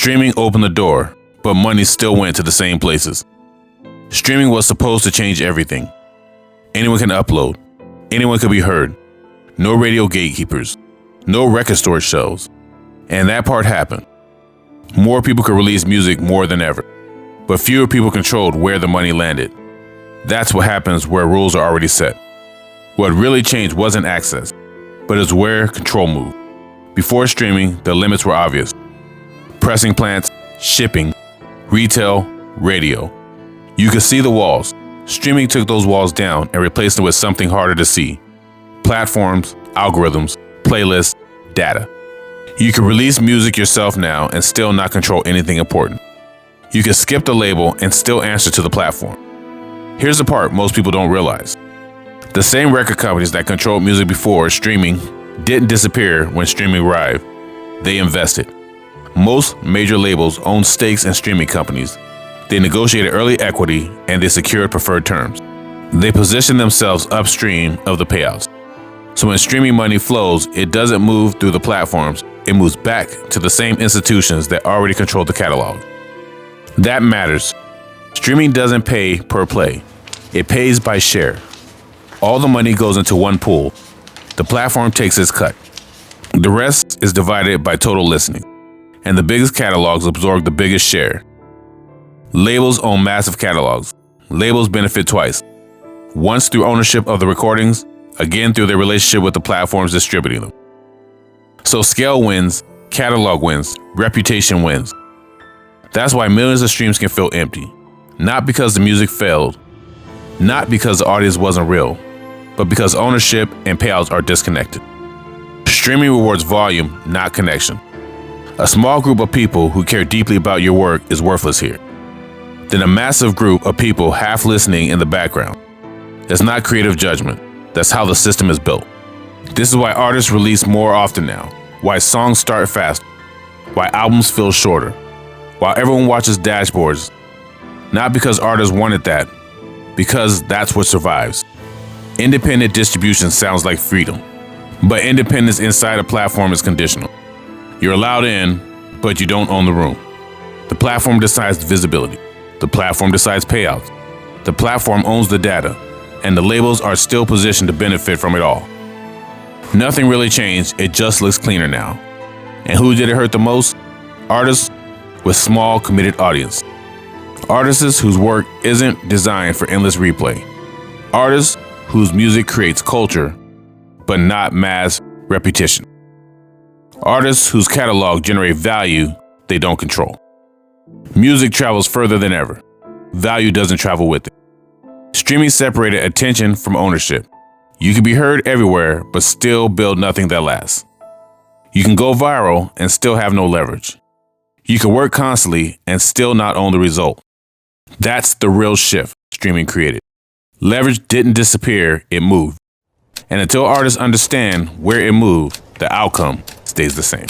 Streaming opened the door, but money still went to the same places. Streaming was supposed to change everything. Anyone can upload. Anyone could be heard. No radio gatekeepers. No record store shelves. And that part happened. More people could release music more than ever, but fewer people controlled where the money landed. That's what happens where rules are already set. What really changed wasn't access, but it's where control moved. Before streaming, the limits were obvious. Pressing plants, shipping, retail, radio. You could see the walls. Streaming took those walls down and replaced them with something harder to see. Platforms, algorithms, playlists, data. You can release music yourself now and still not control anything important. You can skip the label and still answer to the platform. Here's the part most people don't realize. The same record companies that controlled music before streaming didn't disappear when streaming arrived. They invested. Most major labels own stakes in streaming companies. They negotiated early equity and they secured preferred terms. They positioned themselves upstream of the payouts. So when streaming money flows, it doesn't move through the platforms, it moves back to the same institutions that already control the catalog. That matters. Streaming doesn't pay per play. It pays by share. All the money goes into one pool. The platform takes its cut. The rest is divided by total listening. And the biggest catalogs absorb the biggest share. Labels own massive catalogs. Labels benefit twice. Once through ownership of the recordings, again through their relationship with the platforms distributing them. So scale wins, catalog wins, reputation wins. That's why millions of streams can feel empty. Not because the music failed, not because the audience wasn't real, but because ownership and payouts are disconnected. Streaming rewards volume, not connection. A small group of people who care deeply about your work is worthless here. Then a massive group of people half listening in the background. It's not creative judgment. That's how the system is built. This is why artists release more often now, why songs start faster, why albums feel shorter, why everyone watches dashboards. Not because artists wanted that, because that's what survives. Independent distribution sounds like freedom, but independence inside a platform is conditional. You're allowed in, but you don't own the room. The platform decides visibility. The platform decides payouts. The platform owns the data, and the labels are still positioned to benefit from it all. Nothing really changed, it just looks cleaner now. And who did it hurt the most? Artists with small, committed audience. Artists whose work isn't designed for endless replay. Artists whose music creates culture, but not mass repetition. Artists whose catalog generate value they don't control. Music travels further than ever. Value doesn't travel with it. Streaming separated attention from ownership. You can be heard everywhere, but still build nothing that lasts. You can go viral and still have no leverage. You can work constantly and still not own the result. That's the real shift streaming created. Leverage didn't disappear, it moved. And until artists understand where it moved, the outcome stays the same.